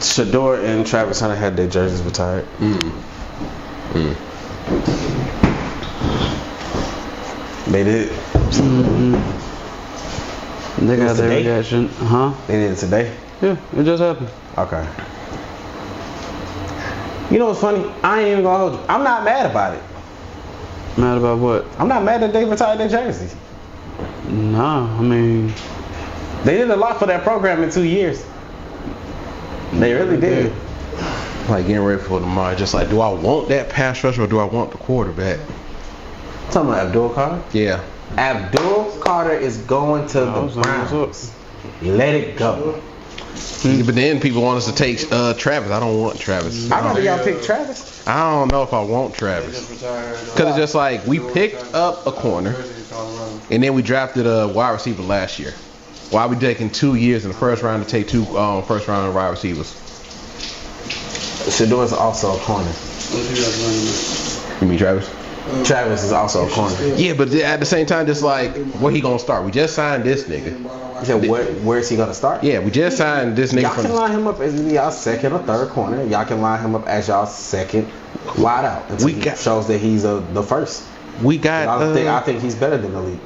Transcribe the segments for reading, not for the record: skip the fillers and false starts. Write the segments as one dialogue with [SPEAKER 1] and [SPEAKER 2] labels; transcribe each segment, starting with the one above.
[SPEAKER 1] Shador and Travis Hunter had their jerseys retired. They did.
[SPEAKER 2] They got their reaction.
[SPEAKER 1] They did it today?
[SPEAKER 2] Yeah, it just happened.
[SPEAKER 1] Okay. You know what's funny? I ain't even gonna hold you. I'm not mad about it.
[SPEAKER 2] Mad about what?
[SPEAKER 1] I'm not mad that they retired their jerseys.
[SPEAKER 2] Nah, I mean...
[SPEAKER 1] They did a lot for that program in 2 years. They really did.
[SPEAKER 3] Like getting ready for tomorrow. Just like, do I want that pass rush or do I want the quarterback?
[SPEAKER 1] Talking about Abdul Carter?
[SPEAKER 3] Yeah.
[SPEAKER 1] Abdul Carter is going to the Browns. Let it go.
[SPEAKER 3] But then people want us to take Travis. I don't want Travis.
[SPEAKER 1] I'd rather y'all pick Travis.
[SPEAKER 3] I don't know if I want Travis. Because it's just like, we picked up a corner, and then we drafted a wide receiver last year. Why are we taking 2 years in the first round to take two first round wide receivers?
[SPEAKER 1] Shador's also a corner.
[SPEAKER 3] You mean Travis?
[SPEAKER 1] Travis is also a corner.
[SPEAKER 3] Yeah, but at the same time, just like, where he gonna start? We just signed this nigga.
[SPEAKER 1] You said, where is he gonna start?
[SPEAKER 3] Yeah, we just signed this nigga.
[SPEAKER 1] Y'all can line him up as y'all second or third corner. Y'all can line him up as y'all second wide out. Until he shows that he's the first.
[SPEAKER 3] We got.
[SPEAKER 1] I think he's better than Malik.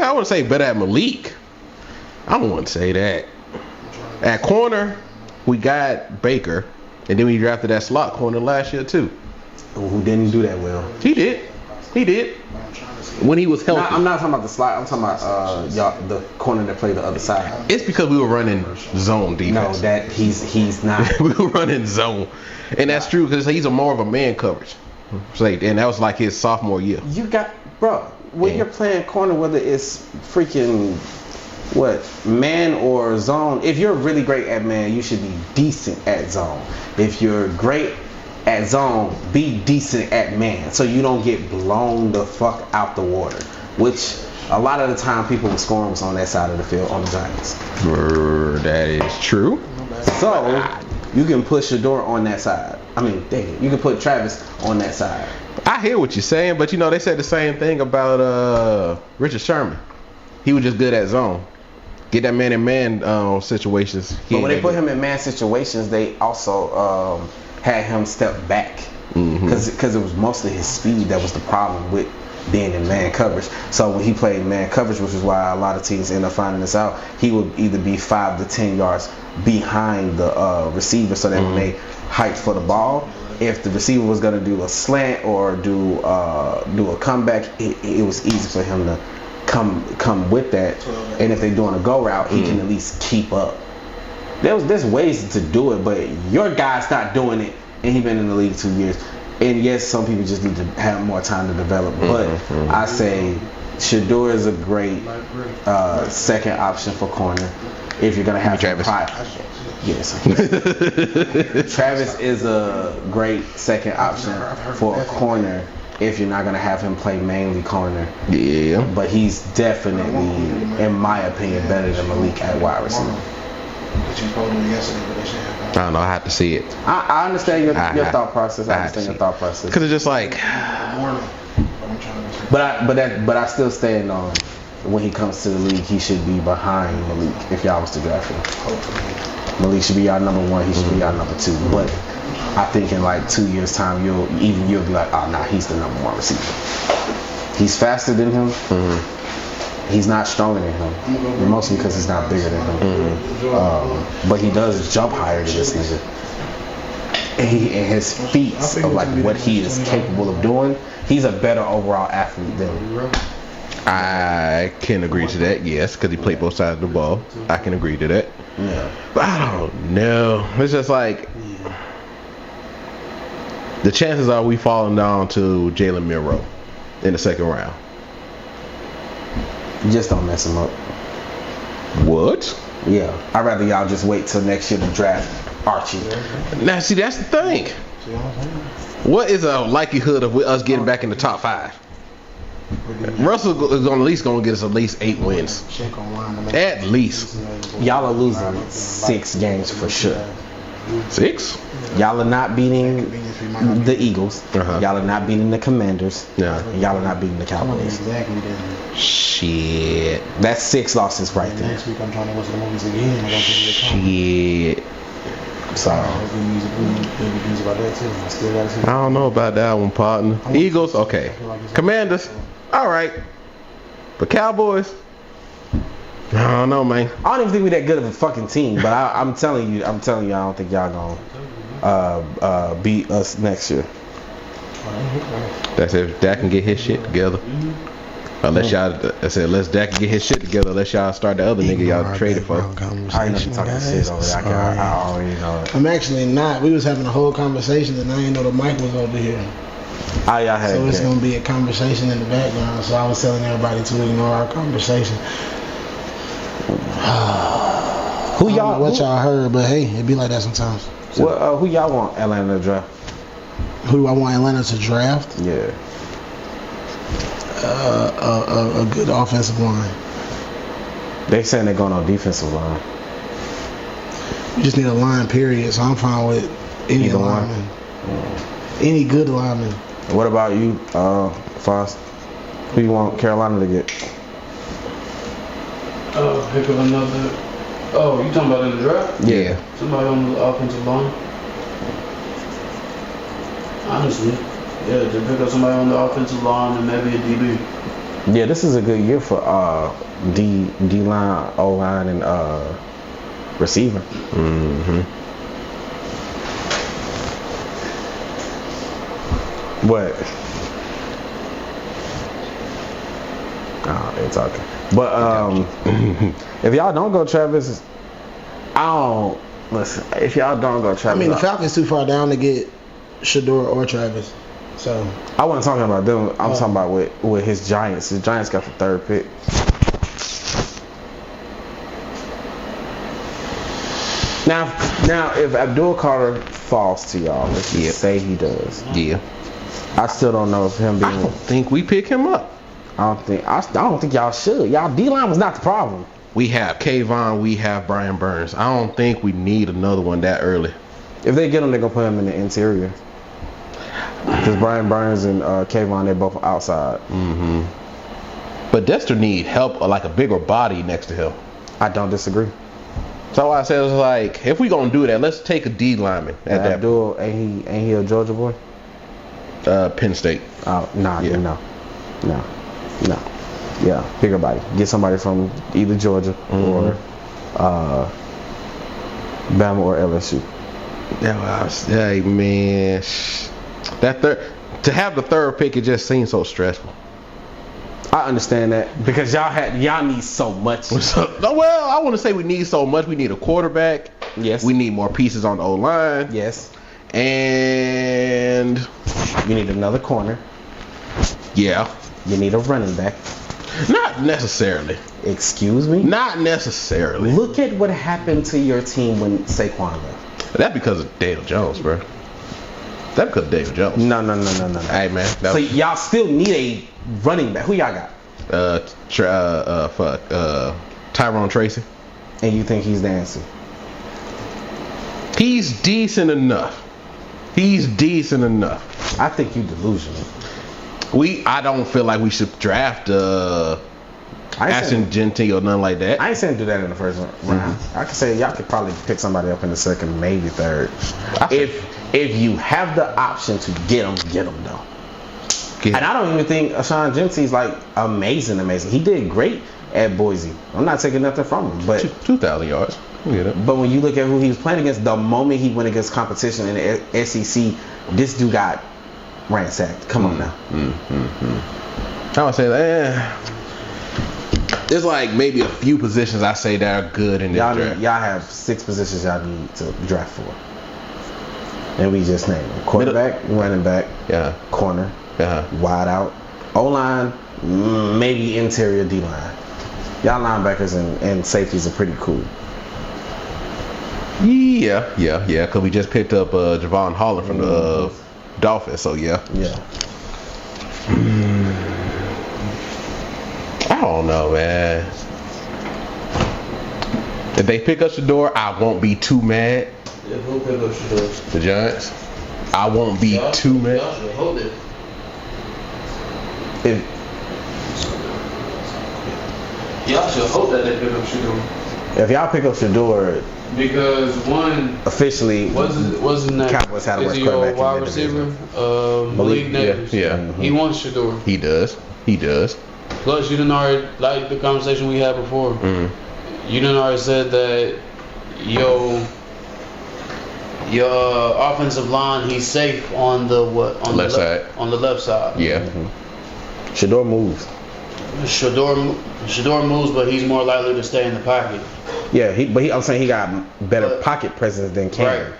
[SPEAKER 3] I wouldn't say better at Malik. I wouldn't say that. At corner, we got Baker, and then we drafted that slot corner last year too.
[SPEAKER 1] Who didn't do that well?
[SPEAKER 3] He did. When he was healthy.
[SPEAKER 1] I'm not talking about the slot. I'm talking about the corner that played the other side.
[SPEAKER 3] It's because we were running zone defense.
[SPEAKER 1] No, that he's not.
[SPEAKER 3] We were running zone, and that's true because he's more of a man coverage. And that was like his sophomore year.
[SPEAKER 1] You got, bro. When you're playing corner, whether it's freaking man or zone, if you're really great at man, you should be decent at zone. If you're great at zone, be decent at man, so you don't get blown the fuck out the water. Which a lot of the time people were scoring was on that side of the field on the Giants.
[SPEAKER 3] That is true.
[SPEAKER 1] So you can put Shador on that side. I mean, you can put Travis on that side.
[SPEAKER 3] I hear what you're saying, but they said the same thing about Richard Sherman. He was just good at zone. Get that man in man situations.
[SPEAKER 1] But when they put him in man situations, they also had him step back because it was mostly his speed that was the problem with being in man coverage. So when he played man coverage, which is why a lot of teams end up finding this out, he would either be 5 to 10 yards behind the receiver, so that when they hiked for the ball, if the receiver was going to do a slant or do a comeback, it was easy for him to come with that. And if they're doing a go route, he can at least keep up. There's ways to do it, but your guy's not doing it, and he's been in the league 2 years. And yes, some people just need to have more time to develop. But I say Shador is a great second option for corner if you're gonna have
[SPEAKER 3] Travis.
[SPEAKER 1] Yes. Travis is a great second option for a corner if you're not gonna have him play mainly corner.
[SPEAKER 3] Yeah.
[SPEAKER 1] But he's definitely, in my opinion, better than Malik at wide receiver.
[SPEAKER 3] I don't know. I have to see it.
[SPEAKER 1] I understand your thought process. I understand your thought process.
[SPEAKER 3] Because it's just like.
[SPEAKER 1] But I still stand on when he comes to the league, he should be behind Malik if y'all was to draft him. Malik should be our number 1. He should be our number 2. But I think in like 2 years' time, you'll be like, oh, nah, he's the number 1 receiver. He's faster than him. He's not stronger than him, mostly because he's not bigger than him. But he does jump higher than this nigga. And his feats of like what he is capable of doing, he's a better overall athlete than him.
[SPEAKER 3] I can agree to that, yes, because he played both sides of the ball. I can agree to that.
[SPEAKER 1] Yeah.
[SPEAKER 3] But I don't know. It's just like the chances are we falling down to Jalen Milroe in the second round.
[SPEAKER 1] Just don't mess him up.
[SPEAKER 3] What?
[SPEAKER 1] Yeah. I'd rather y'all just wait till next year to draft Archie.
[SPEAKER 3] Now, see, that's the thing. What is a likelihood of us getting back in the top 5? Russell is at least going to get us at least 8 wins. At least.
[SPEAKER 1] Y'all are losing 6 games for sure.
[SPEAKER 3] 6.
[SPEAKER 1] Y'all are not beating the Eagles. Y'all are not beating the Commanders.
[SPEAKER 3] Yeah.
[SPEAKER 1] And y'all are not beating the Cowboys.
[SPEAKER 4] Exactly then.
[SPEAKER 3] Shit.
[SPEAKER 1] That's 6 losses right there.
[SPEAKER 4] Next week I'm trying to watch the movies again.
[SPEAKER 3] Shit.
[SPEAKER 1] So
[SPEAKER 4] I
[SPEAKER 3] don't know about that one, partner. Eagles, okay. Commanders, all right. But Cowboys, I don't know, man.
[SPEAKER 1] I don't even think we're that good of a fucking team, but I'm telling you, I don't think y'all gonna beat us next year.
[SPEAKER 3] That's if Dak can get his shit together. Unless unless Dak can get his shit together, unless y'all start the other nigga y'all traded for.
[SPEAKER 1] I ain't know you talking shit over there. I already know it.
[SPEAKER 4] I'm actually not. We was having a whole conversation and I didn't know the mic was over here.
[SPEAKER 1] Y'all had
[SPEAKER 4] so it's gonna be a conversation in the background. So I was telling everybody to ignore our conversation.
[SPEAKER 1] Who y'all?
[SPEAKER 4] What y'all heard? But hey, it be like that sometimes.
[SPEAKER 1] So. Well, who y'all want Atlanta to draft?
[SPEAKER 4] Who do I want Atlanta to draft?
[SPEAKER 1] Yeah.
[SPEAKER 4] A good offensive line.
[SPEAKER 1] They saying they're going on defensive line.
[SPEAKER 4] You just need a line, period. So I'm fine with any lineman. Any good lineman.
[SPEAKER 1] What about you, Foss? Who you want Carolina to get?
[SPEAKER 2] Pick up another. Oh, you talking about in the draft?
[SPEAKER 3] Yeah.
[SPEAKER 2] Somebody on the offensive line. Honestly. Yeah, to pick up somebody on the offensive line and maybe a DB.
[SPEAKER 1] Yeah, this is a good year for D line, O line, and receiver.
[SPEAKER 3] Mm-hmm.
[SPEAKER 1] What? Oh, they're talking. But if y'all don't go Travis, listen. If y'all don't go Travis,
[SPEAKER 4] I mean the Falcons too far down to get Shador or Travis. So
[SPEAKER 1] I wasn't talking about them. I'm talking about with his Giants. His Giants got the 3rd pick. Now, if Abdul Carter falls to y'all, let's just say he does.
[SPEAKER 3] Yeah.
[SPEAKER 1] I still don't know if him being.
[SPEAKER 3] I don't think we pick him up.
[SPEAKER 1] I don't think y'all should. Y'all D-line was not the problem.
[SPEAKER 3] We have Kayvon. We have Brian Burns. I don't think we need another one that early.
[SPEAKER 1] If they get him, they're gonna put him in the interior. Because Brian Burns and Kayvon, they're both outside.
[SPEAKER 3] Mm-hmm. But Dexter need help, like a bigger body next to him.
[SPEAKER 1] I don't disagree.
[SPEAKER 3] So I said, it's like, if we gonna do that, let's take a D lineman at that.
[SPEAKER 1] Abdul, ain't he a Georgia boy?
[SPEAKER 3] Penn State.
[SPEAKER 1] Oh, no. Yeah, bigger body. Get somebody from either Georgia or Bama or LSU.
[SPEAKER 3] Hey man, to have the 3rd pick, it just seems so stressful.
[SPEAKER 1] I understand that because y'all need so much.
[SPEAKER 3] Well, I want to say we need so much. We need a quarterback.
[SPEAKER 1] Yes.
[SPEAKER 3] We need more pieces on the O-line.
[SPEAKER 1] Yes.
[SPEAKER 3] And
[SPEAKER 1] you need another corner.
[SPEAKER 3] Yeah.
[SPEAKER 1] You need a running back.
[SPEAKER 3] Not necessarily.
[SPEAKER 1] Excuse me?
[SPEAKER 3] Not necessarily.
[SPEAKER 1] Look at what happened to your team when Saquon left.
[SPEAKER 3] That's because of Daniel Jones, bro. That's because of Daniel Jones.
[SPEAKER 1] No.
[SPEAKER 3] Hey, man.
[SPEAKER 1] So y'all still need a running back. Who y'all got?
[SPEAKER 3] Tyrone Tracy.
[SPEAKER 1] And you think he's the answer?
[SPEAKER 3] He's decent enough.
[SPEAKER 1] I think you delusional.
[SPEAKER 3] I don't feel like we should draft Ashton Genty or nothing like that.
[SPEAKER 1] I ain't saying do that in the first round. I could say y'all could probably pick somebody up in the 2nd, maybe 3rd. If you have the option to get them though. And I don't even think Ashton Genty's like amazing. He did great at Boise. I'm not taking nothing from him, but
[SPEAKER 3] 2,000 yards.
[SPEAKER 1] But when you look at who he was playing against, the moment he went against competition in the SEC, this dude got ransacked. Come on now.
[SPEAKER 3] I would say that. There's like maybe a few positions I say that are good in this draft.
[SPEAKER 1] Y'all have 6 positions y'all need to draft for. And we just named them. Quarterback, running back, corner, wide out, O-line, maybe interior D-line. Y'all linebackers and safeties are pretty cool.
[SPEAKER 3] Yeah, because we just picked up Javon Holland from the Dolphins, so yeah. I don't know, man. If they pick up Shador, I won't be too mad.
[SPEAKER 2] If who pick up Shador?
[SPEAKER 3] The Giants. I won't be too mad.
[SPEAKER 2] Y'all should hold it. Y'all should hope that they pick up Shador.
[SPEAKER 1] If y'all pick up Shador,
[SPEAKER 2] because one
[SPEAKER 1] officially,
[SPEAKER 2] what's his name?
[SPEAKER 1] Cowboys had a worse
[SPEAKER 2] Is he your
[SPEAKER 1] quarterback
[SPEAKER 2] wide
[SPEAKER 1] in the
[SPEAKER 2] receiver?
[SPEAKER 1] division.
[SPEAKER 2] Malik Neighbors.
[SPEAKER 3] Yeah.
[SPEAKER 2] He wants Shador.
[SPEAKER 3] He does.
[SPEAKER 2] Plus, you done already, like the conversation we had before, you done already said that your offensive line, he's safe on the what? On
[SPEAKER 3] Left
[SPEAKER 2] the
[SPEAKER 3] side.
[SPEAKER 2] On the left side.
[SPEAKER 3] Yeah.
[SPEAKER 1] Shador moves.
[SPEAKER 2] Shador moves, but he's more likely to stay in the pocket.
[SPEAKER 1] Yeah, I'm saying he got better pocket presence than Cam.
[SPEAKER 2] Right.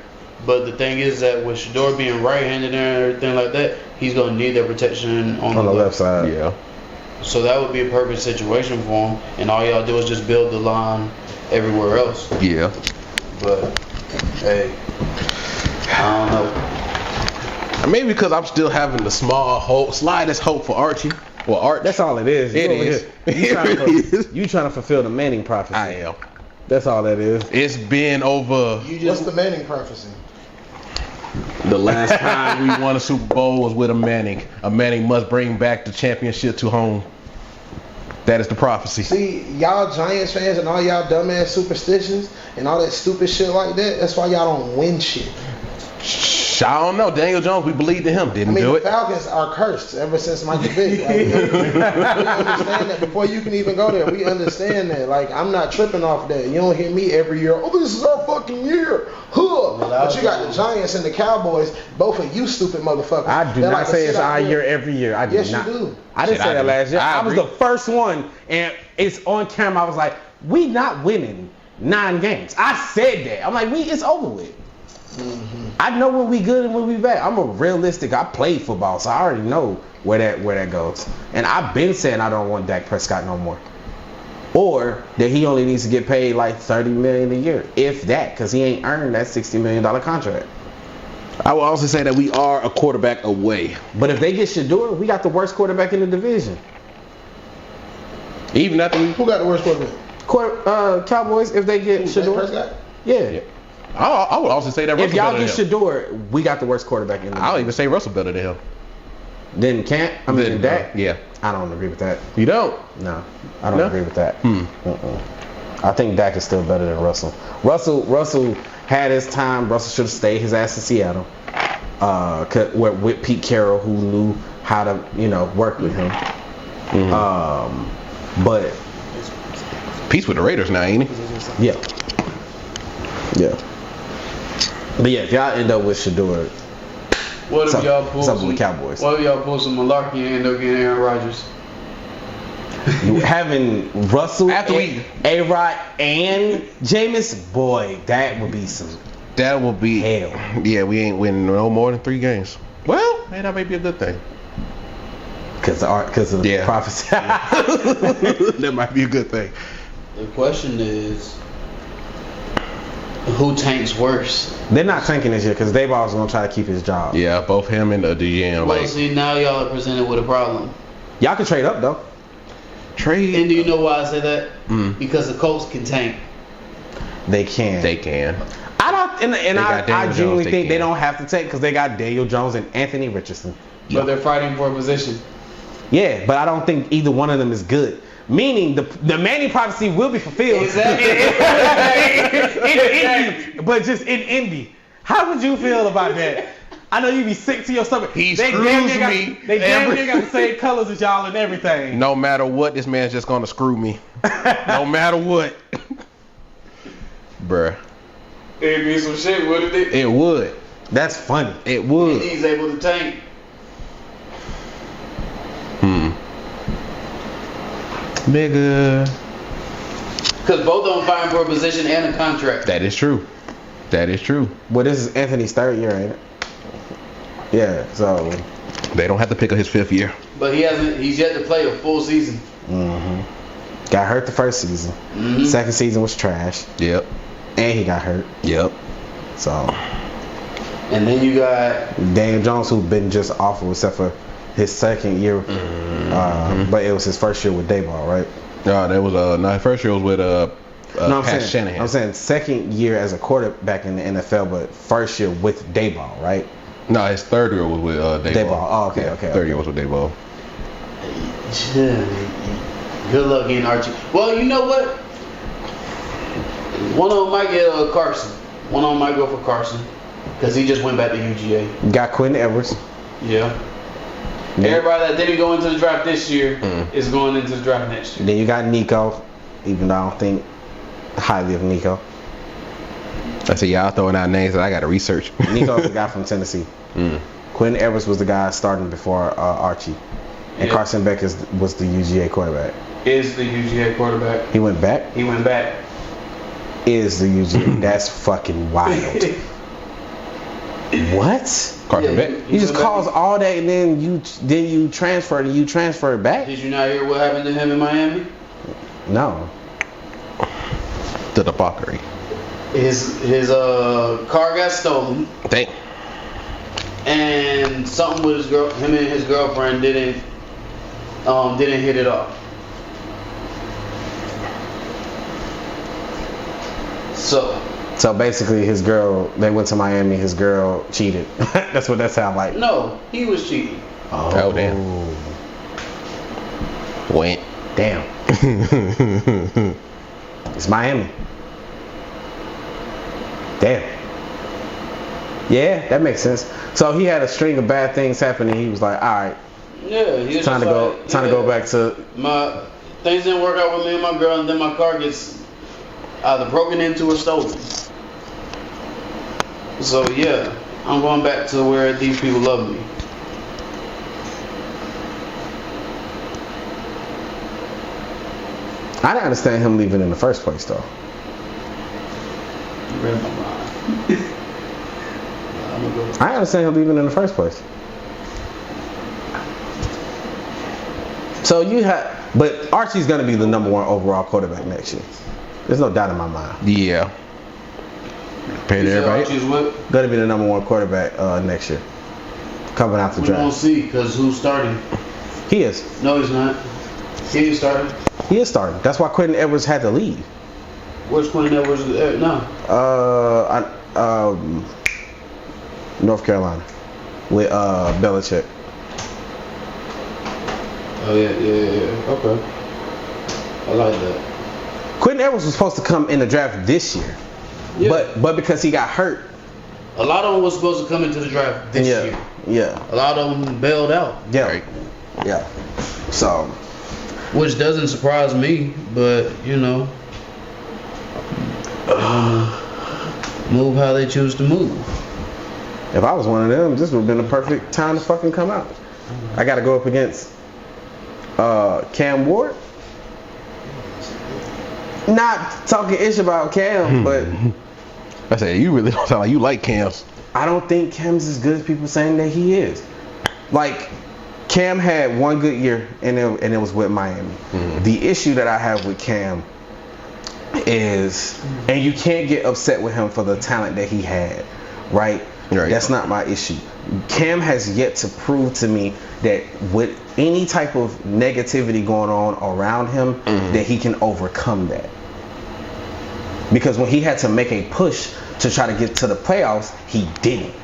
[SPEAKER 2] But the thing is that with Shador being right-handed and everything like that, he's gonna need that protection on the
[SPEAKER 1] left side.
[SPEAKER 3] Yeah.
[SPEAKER 2] So that would be a perfect situation for him, and all y'all do is just build the line everywhere else.
[SPEAKER 3] Yeah.
[SPEAKER 2] But hey, I don't know.
[SPEAKER 1] Maybe
[SPEAKER 3] because I'm still having the small hope, slightest hope for Archie. Well, Arch.
[SPEAKER 1] That's all it is.
[SPEAKER 3] It is.
[SPEAKER 1] You trying to fulfill the Manning prophecy.
[SPEAKER 3] I am.
[SPEAKER 1] That's all that is.
[SPEAKER 3] It's been over.
[SPEAKER 4] What's the Manning prophecy?
[SPEAKER 3] The last time we won a Super Bowl was with a Manning. A Manning must bring back the championship to home. That is the prophecy.
[SPEAKER 4] See, y'all Giants fans and all y'all dumbass superstitions and all that stupid shit like that, that's why y'all don't win shit.
[SPEAKER 3] I don't know. Daniel Jones, we believed in him. Didn't do it.
[SPEAKER 4] The Falcons are cursed ever since Michael Vick. Like, we understand that before you can even go there. We understand that. Like, I'm not tripping off that. You don't hear me every year, oh, this is our fucking year. Huh. But you got the Giants and the Cowboys, both of you stupid motherfuckers.
[SPEAKER 1] I do not say it's our year every year. I do
[SPEAKER 4] yes,
[SPEAKER 1] not.
[SPEAKER 4] You do.
[SPEAKER 1] I didn't say that last year. I was the first one, and it's on camera. I was like, we not winning 9 games. I said that. I'm like, it's over with. I know when we good and when we bad. I'm a realistic. I played football, so I already know where that goes. And I've been saying I don't want Dak Prescott no more, or that he only needs to get paid like $30 million a year, if that, because he ain't earned that $60 million contract.
[SPEAKER 3] I will also say that we are a quarterback away.
[SPEAKER 1] But if they get Shador, we got the worst quarterback in the division.
[SPEAKER 3] Even after
[SPEAKER 4] who got the worst quarterback?
[SPEAKER 1] Cowboys. If they get Shador, yeah.
[SPEAKER 3] I would also say that Russell
[SPEAKER 1] if y'all
[SPEAKER 3] better
[SPEAKER 1] get
[SPEAKER 3] than him.
[SPEAKER 1] Shador, we got the worst quarterback in the division.
[SPEAKER 3] I'll even say Russell better than him.
[SPEAKER 1] Then Dak?
[SPEAKER 3] Yeah.
[SPEAKER 1] I don't agree with that.
[SPEAKER 3] You don't?
[SPEAKER 1] No, I don't agree with that. I think Dak is still better than Russell. Russell had his time. Russell should have stayed his ass in Seattle. With Pete Carroll, who knew how to, work with him. But
[SPEAKER 3] Pete's with the Raiders now, ain't he?
[SPEAKER 1] Yeah. But yeah, if y'all end up with Shador,
[SPEAKER 2] what if y'all pull
[SPEAKER 1] something with Cowboys?
[SPEAKER 2] What if y'all pull some malarkey and end up getting Aaron Rodgers?
[SPEAKER 1] Having Russell, A-Rod, and Jameis, boy, that would be some.
[SPEAKER 3] That will be
[SPEAKER 1] hell.
[SPEAKER 3] Yeah, we ain't winning no more than 3 games. Well, hey, that may be a good thing.
[SPEAKER 1] Because of the prophecy.
[SPEAKER 3] That might be a good thing.
[SPEAKER 2] The question is, who tanks worse?
[SPEAKER 1] They're not tanking this year because Dayball's going to try to keep his job.
[SPEAKER 3] Yeah, both him and the GM.
[SPEAKER 2] Well, see, now y'all are presented with a problem.
[SPEAKER 1] Y'all can trade up, though.
[SPEAKER 2] And do you know why I say that? Because the Colts can tank.
[SPEAKER 1] They can. I don't, and I genuinely think they don't have to take because they got Daniel Jones and Anthony Richardson.
[SPEAKER 2] But they're fighting for a position.
[SPEAKER 1] Yeah, but I don't think either one of them is good. Meaning the Manning prophecy will be fulfilled.
[SPEAKER 2] Exactly.
[SPEAKER 1] in Indy, but just in Indy. How would you feel about that? I know you be sick to your stomach.
[SPEAKER 3] They damn
[SPEAKER 1] near got the same colors as y'all and everything.
[SPEAKER 3] No matter what, this man's just gonna screw me. No matter what. Bruh.
[SPEAKER 2] It'd be some shit, wouldn't it?
[SPEAKER 3] It would.
[SPEAKER 1] That's funny.
[SPEAKER 3] It would.
[SPEAKER 2] And he's able to tank.
[SPEAKER 3] Nigga.
[SPEAKER 2] Because both of them fighting for a position and a contract.
[SPEAKER 3] That is true.
[SPEAKER 1] Well, this is Anthony's 3rd year, ain't it? Yeah, so
[SPEAKER 3] they don't have to pick up his 5th year.
[SPEAKER 2] But he's yet to play a full season.
[SPEAKER 1] Got hurt the first season. Second season was trash.
[SPEAKER 3] Yep.
[SPEAKER 1] And he got hurt.
[SPEAKER 3] Yep.
[SPEAKER 1] So.
[SPEAKER 2] And then you got
[SPEAKER 1] Daniel Jones, who's been just awful except for his 2nd year. But it was his 1st year with Dayball, right?
[SPEAKER 3] No, that was not his 1st year was with Pat Shanahan.
[SPEAKER 1] I'm saying second year as a quarterback in the NFL, but first year with Dayball, right?
[SPEAKER 3] No, his third year was with Dayball.
[SPEAKER 1] Dayball. Oh, okay,
[SPEAKER 3] Yeah,
[SPEAKER 1] okay.
[SPEAKER 3] Third year was with Dayball.
[SPEAKER 2] Good luck getting Archie. Well, you know what? One of them might get Carson. One of them might go for Carson because he just went back to UGA.
[SPEAKER 1] You got Quentin Edwards.
[SPEAKER 2] Yeah. Everybody that didn't go into the draft this year is going into the draft next year.
[SPEAKER 1] Then you got Nico, even though I don't think highly of Nico.
[SPEAKER 3] I said, y'all throwing out names that I got to research.
[SPEAKER 1] Nico's the guy from Tennessee. Quentin Edwards was the guy starting before Archie. And Carson Beck was the UGA quarterback.
[SPEAKER 2] Is the UGA quarterback.
[SPEAKER 1] He went back?
[SPEAKER 2] He went back.
[SPEAKER 1] Is the UGA. That's fucking wild. What?
[SPEAKER 3] Carson Beck?
[SPEAKER 1] You just caused all that and then you transferred and you transferred back?
[SPEAKER 2] Did you not hear what happened to him in Miami?
[SPEAKER 1] No.
[SPEAKER 3] The debauchery.
[SPEAKER 2] His car got stolen.
[SPEAKER 3] Dang.
[SPEAKER 2] And something with him and his girlfriend didn't hit it off.
[SPEAKER 1] So basically his girl, they went to Miami, his girl cheated. That's what that sounds like.
[SPEAKER 2] No, he was cheating.
[SPEAKER 3] Oh damn. Went.
[SPEAKER 1] Damn. It's Miami. Damn. Yeah, that makes sense. So he had a string of bad things happen and he was like, all right.
[SPEAKER 2] Yeah, he was
[SPEAKER 1] time to go back to
[SPEAKER 2] my things didn't work out with me and my girl, and then my car gets either broken into or stolen. So yeah, I'm going back to where these people love me.
[SPEAKER 1] I didn't understand him leaving in the first place though.
[SPEAKER 2] You read my mind.
[SPEAKER 1] I didn't understand him leaving in the first place. So but Archie's gonna be the number 1 overall quarterback next year. There's no doubt in my mind.
[SPEAKER 3] Yeah. Paid everybody.
[SPEAKER 2] Archie's what?
[SPEAKER 1] Gonna be the number 1 quarterback next year. Coming out the
[SPEAKER 2] We
[SPEAKER 1] draft.
[SPEAKER 2] won't see because who's starting?
[SPEAKER 1] He is.
[SPEAKER 2] No, he's not. He is starting.
[SPEAKER 1] He is starting. That's why Quentin Edwards had to leave.
[SPEAKER 2] Where's Quentin Edwards now?
[SPEAKER 1] North Carolina with Belichick.
[SPEAKER 2] Oh yeah. Okay. I like that.
[SPEAKER 1] Quentin Edwards was supposed to come in the draft this year, but because he got hurt.
[SPEAKER 2] A lot of them was supposed to come into the draft this year.
[SPEAKER 1] Yeah.
[SPEAKER 2] A lot of them bailed out.
[SPEAKER 1] Yeah.
[SPEAKER 3] Right.
[SPEAKER 1] Yeah. So.
[SPEAKER 2] Which doesn't surprise me, but you know, move how they choose to move.
[SPEAKER 1] If I was one of them, this would have been the perfect time to fucking come out. I got to go up against Cam Ward. Not talking ish about Cam, but
[SPEAKER 3] I said, you really don't sound like you like Cam's.
[SPEAKER 1] I don't think Cam's as good as people saying that he is. Like, Cam had one good year, and it was with Miami. The issue that I have with Cam is, and you can't get upset with him for the talent that he had, right? That's not my issue. Cam has yet to prove to me that with any type of negativity going on around him, that he can overcome that. Because when he had to make a push to try to get to the playoffs, he didn't.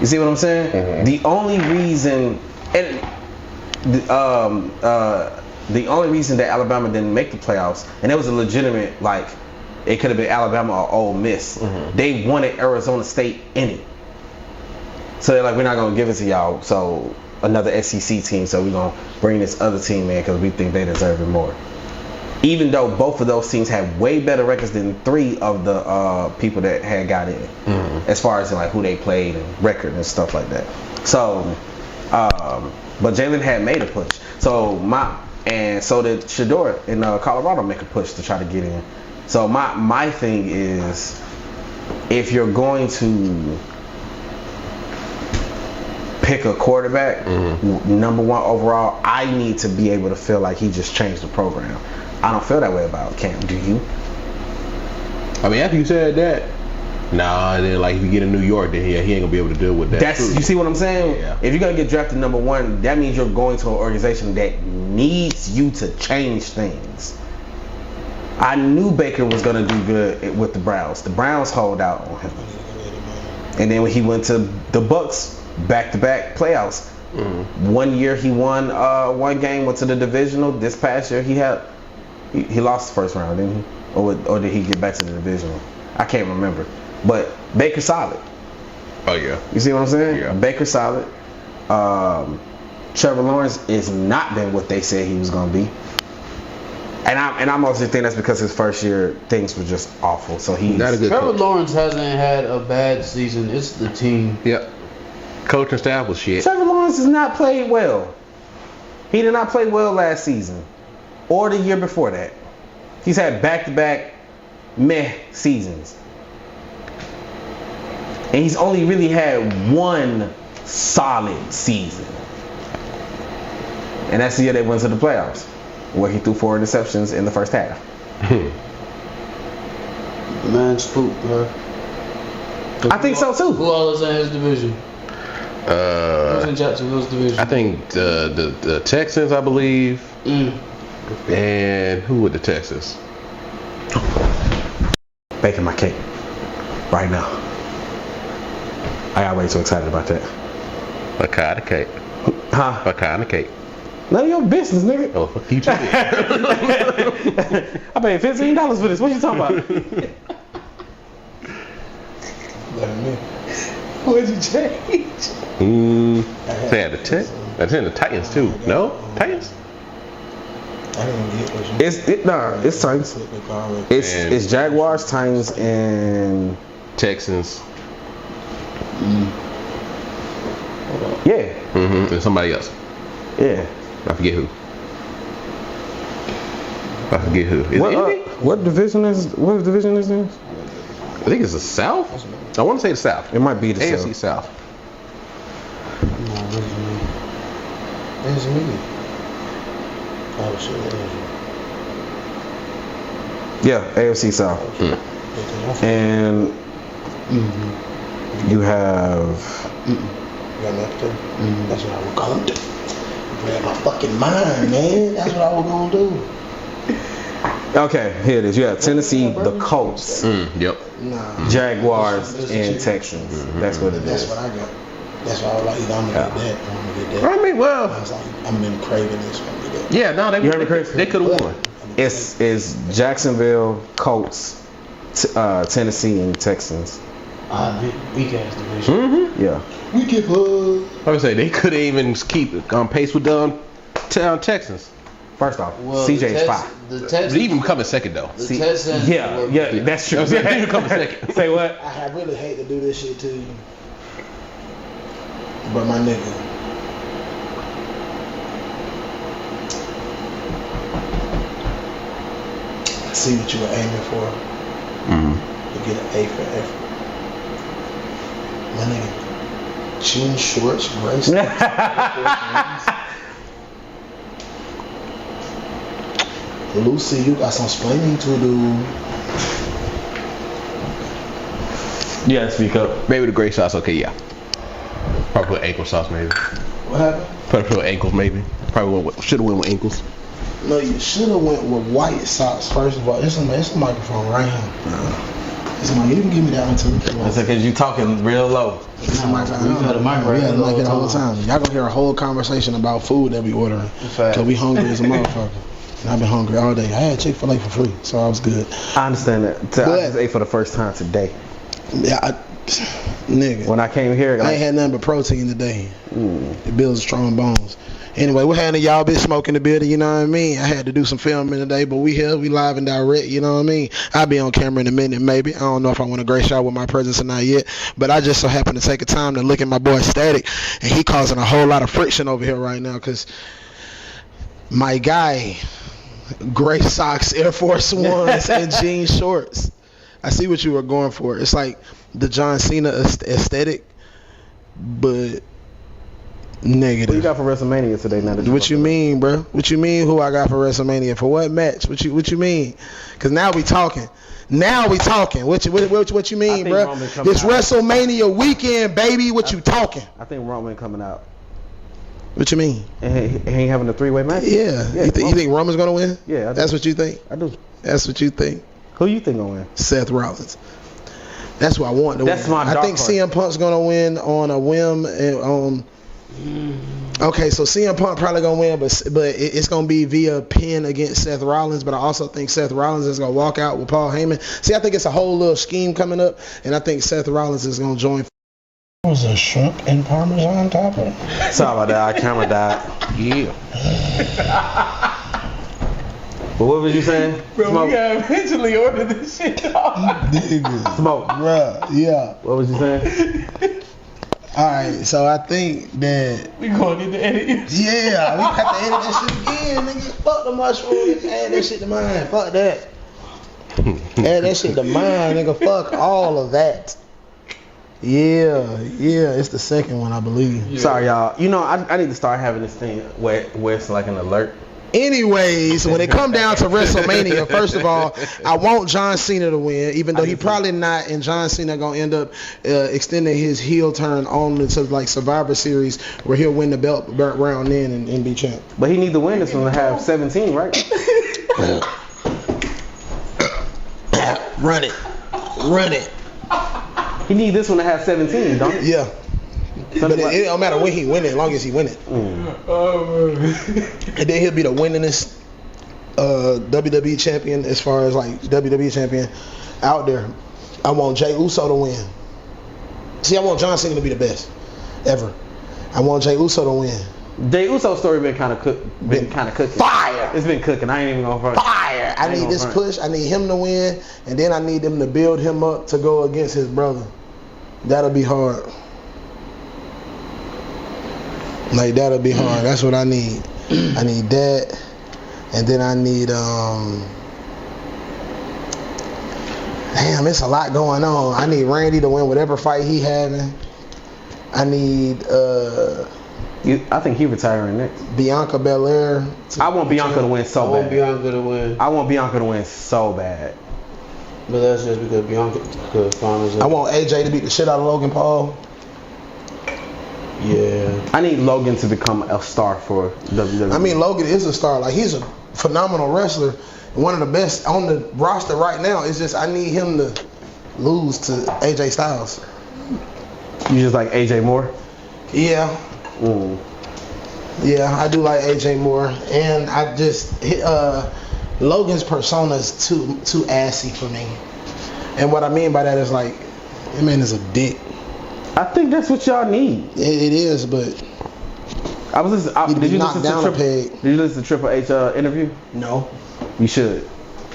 [SPEAKER 1] You see what I'm saying? The only reason, the only reason that Alabama didn't make the playoffs, and it was a legitimate, like, it could have been Alabama or Ole Miss. They wanted Arizona State in it. So they're like, we're not going to give it to y'all. So another SEC team. So we're going to bring this other team in because we think they deserve it more. Even though both of those teams had way better records than 3 of the people that had got in. As far as like who they played and record and stuff like that. So, but Jalen had made a push. So did Shador in Colorado make a push to try to get in. So my thing is, if you're going to pick a quarterback, number 1 overall, I need to be able to feel like he just changed the program. I don't feel that way about Cam. Do you?
[SPEAKER 3] I mean, after you said that, and then like if you get in New York, then he ain't gonna be able to deal with that.
[SPEAKER 1] You see what I'm saying?
[SPEAKER 3] Yeah.
[SPEAKER 1] If you're gonna get drafted number 1, that means you're going to an organization that needs you to change things. I knew Baker was gonna do good with the Browns. The Browns hold out on him, and then when he went to the Bucks, back-to-back playoffs. 1 year he won one game, went to the divisional. This past year he lost the first round, didn't he? Or did he get back to the divisional? I can't remember. But Baker solid.
[SPEAKER 3] Oh yeah.
[SPEAKER 1] You see what I'm saying?
[SPEAKER 3] Yeah.
[SPEAKER 1] Baker solid. Trevor Lawrence has not been what they said he was gonna be. And I mostly think that's because his first year things were just awful. So he's
[SPEAKER 3] not a good
[SPEAKER 2] Trevor
[SPEAKER 3] coach.
[SPEAKER 2] Lawrence hasn't had a bad season. It's the team.
[SPEAKER 3] Yep. Coach and staff was shit.
[SPEAKER 1] Trevor Lawrence has not played well. He did not play well last season or the year before that. He's had back-to-back meh seasons. And he's only really had one solid season. And that's the year they went to the playoffs, where he threw 4 interceptions in the first half.
[SPEAKER 2] The man spooked, bro.
[SPEAKER 1] I think so too.
[SPEAKER 2] Who all is in his division? Who's in Jacksonville's division?
[SPEAKER 3] I think the Texans, I believe. And who were the Texans?
[SPEAKER 1] Baking my cake right now. I got way too excited about that.
[SPEAKER 3] What kind of cake?
[SPEAKER 1] Huh?
[SPEAKER 3] What kind of cake?
[SPEAKER 1] None of your business, nigga.
[SPEAKER 3] Oh, fuck you too.
[SPEAKER 1] I paid $15 for this. What you talking about? What'd you change?
[SPEAKER 3] They had that's in the Titans too. No? Titans?
[SPEAKER 4] I didn't get what you
[SPEAKER 1] It's Titans. It's Jaguars, Titans, and
[SPEAKER 3] Texans.
[SPEAKER 1] Yeah.
[SPEAKER 3] And somebody else.
[SPEAKER 1] Yeah.
[SPEAKER 3] I forget who. Is it anything?
[SPEAKER 1] What division is this?
[SPEAKER 3] I think it's the South. I want to say the South.
[SPEAKER 1] It might be the
[SPEAKER 3] AFC
[SPEAKER 1] South.
[SPEAKER 3] South.
[SPEAKER 4] It's me. Oh shit.
[SPEAKER 1] Yeah, AFC South. And you have.
[SPEAKER 4] You got enough to? That's what I was gonna do. Read my fucking mind, man. That's what I was gonna do.
[SPEAKER 1] Okay, here it is. You have Tennessee, the Colts,
[SPEAKER 3] Yep.
[SPEAKER 1] Jaguars, and Texans. That's what it
[SPEAKER 4] That's
[SPEAKER 1] is.
[SPEAKER 4] what I got. That's why I was like, either I'm gonna get that or I'm gonna get that.
[SPEAKER 3] I mean, well,
[SPEAKER 4] I was like, I'm in craving this one. Get that.
[SPEAKER 3] yeah, no,
[SPEAKER 1] You heard me, Chris?
[SPEAKER 3] they could have won.
[SPEAKER 1] It's Jacksonville, Colts, Tennessee, and Texans.
[SPEAKER 2] Weak ass division.
[SPEAKER 1] Yeah.
[SPEAKER 4] We get
[SPEAKER 3] I would say they couldn't even keep pace with the Texans.
[SPEAKER 1] First off,
[SPEAKER 2] Well,
[SPEAKER 1] CJ's fine.
[SPEAKER 2] The
[SPEAKER 3] But
[SPEAKER 2] Texans.
[SPEAKER 3] even coming second though.
[SPEAKER 2] The Texans.
[SPEAKER 1] Yeah, that's true.
[SPEAKER 3] They even coming second.
[SPEAKER 1] Say what?
[SPEAKER 4] I really hate to do this shit to you, but my nigga, I see what you were aiming for. To get an A for effort. My nigga, jean shorts, gray stuff. Lucy, you got some explaining to do.
[SPEAKER 1] Yeah, speak up.
[SPEAKER 3] Maybe the gray sauce. Okay, yeah. Probably put ankle sauce maybe.
[SPEAKER 4] What happened?
[SPEAKER 3] Probably put ankles maybe. Probably should have went with ankles.
[SPEAKER 4] No, you should have went with white socks first of all. It's a microphone right here. It's a mic. You can give me that one too.
[SPEAKER 1] That's because you talking real low.
[SPEAKER 4] It's a microphone.
[SPEAKER 2] We had a mic right
[SPEAKER 4] We had a mic
[SPEAKER 2] here
[SPEAKER 4] the whole time. Y'all gonna hear a whole conversation about food that we ordering.
[SPEAKER 2] fact.
[SPEAKER 4] Cause we hungry as a motherfucker. And I've been hungry all day. I had Chick-fil-A for free, so I was good.
[SPEAKER 1] I understand that. I just ate for the first time today.
[SPEAKER 4] Yeah, nigga.
[SPEAKER 1] When I came here,
[SPEAKER 4] I ain't had nothing but protein today. It builds strong bones. Anyway, we're having y'all been smoking the building, you know what I mean? I had to do some filming today, but we here, we live and direct, you know what I mean? I'll be on camera in a minute, maybe. I don't know if I want to grace y'all with my presence or not yet, but I just so happen to take a time to look at my boy Static, and he causing a whole lot of friction over here right now, because my guy, gray socks, Air Force Ones, and jean shorts. I see what you were going for. It's like the John Cena aesthetic, but negative.
[SPEAKER 1] What you got for WrestleMania today? Now that
[SPEAKER 4] What you mean, bro? What you mean? Who I got for WrestleMania? For what match? What you mean? Because now we talking. What you mean, bro? It's WrestleMania weekend, baby. What you talking?
[SPEAKER 1] I think Roman coming out.
[SPEAKER 4] What you mean?
[SPEAKER 1] And he ain't having a 3-way match?
[SPEAKER 4] Yeah. You think Roman's gonna win?
[SPEAKER 1] Yeah, I do.
[SPEAKER 4] That's what you think?
[SPEAKER 1] I do.
[SPEAKER 4] That's what you think.
[SPEAKER 1] Who you think gonna win?
[SPEAKER 4] Seth Rollins. That's what I want to win.
[SPEAKER 1] That's my dark
[SPEAKER 4] I think
[SPEAKER 1] horse.
[SPEAKER 4] CM Punk's gonna win on a whim. And okay, so CM Punk probably gonna win, but it's gonna be via pin against Seth Rollins. But I also think Seth Rollins is gonna walk out with Paul Heyman. See, I think it's a whole little scheme coming up, and I think Seth Rollins is gonna join. Was a shrimp and Parmesan topper?
[SPEAKER 1] Sorry about that. Our camera died.
[SPEAKER 3] Yeah.
[SPEAKER 1] But what was you saying?
[SPEAKER 2] Bro,
[SPEAKER 1] Smoke.
[SPEAKER 2] we gotta eventually order this shit off.
[SPEAKER 4] Nigga.
[SPEAKER 1] Smoke.
[SPEAKER 4] Bruh, yeah.
[SPEAKER 1] What was you saying?
[SPEAKER 4] Alright, so I think that
[SPEAKER 2] We gonna need to edit you.
[SPEAKER 4] yeah, we got to edit that shit again, nigga. Fuck the mushroom, add that shit to mine. Fuck that. Add that shit to mine, nigga. Fuck all of that. Yeah, it's the second one, I believe.
[SPEAKER 2] Yeah.
[SPEAKER 1] Sorry, y'all. You know, I need to start having this thing where it's like an alert.
[SPEAKER 4] Anyways, when it come down to WrestleMania, first of all, I want John Cena to win, even though he probably not, and John Cena gonna end up extending his heel turn on into like Survivor Series, where he'll win the belt round in and be champ.
[SPEAKER 1] But he need to win this one to have 17, right?
[SPEAKER 4] Run it.
[SPEAKER 1] He need this one to have 17, don't he?
[SPEAKER 4] Yeah. But it don't matter when he win it, as long as he win it.
[SPEAKER 2] Oh, man.
[SPEAKER 4] And then he'll be the winningest WWE champion as far as like WWE champion out there. I want Jey Uso to win. See, I want John Cena to be the best ever. I want Jey Uso to win.
[SPEAKER 1] Jey Uso's story been kind of cooking.
[SPEAKER 4] Fire!
[SPEAKER 1] It's been cooking. I ain't even gonna front.
[SPEAKER 4] Fire! I need this push. I need him to win, and then I need them to build him up to go against his brother. That'll be hard. Like, that'll be hard. That's what I need. I need that. And then I need, damn, it's a lot going on. I need Randy to win whatever fight he having. I need,
[SPEAKER 1] I think he retiring next.
[SPEAKER 4] Bianca Belair.
[SPEAKER 1] I want Bianca to win so bad.
[SPEAKER 2] I want Bianca to win.
[SPEAKER 1] I want Bianca to win so bad.
[SPEAKER 2] But that's just because Bianca could find us.
[SPEAKER 4] I want AJ to beat the shit out of Logan Paul.
[SPEAKER 2] Yeah.
[SPEAKER 1] I need Logan to become a star for WWE.
[SPEAKER 4] I mean, Logan is a star. Like, he's a phenomenal wrestler. One of the best on the roster right now. It's just I need him to lose to AJ Styles.
[SPEAKER 1] You just like AJ more?
[SPEAKER 4] Yeah.
[SPEAKER 1] Mm.
[SPEAKER 4] Yeah, I do like AJ more. And I just, Logan's persona is too assy for me. And what I mean by that is like, that man is a dick.
[SPEAKER 1] I think that's what y'all need.
[SPEAKER 4] It is, but
[SPEAKER 1] I was listening. Did you listen to Triple H interview?
[SPEAKER 4] No.
[SPEAKER 1] You should.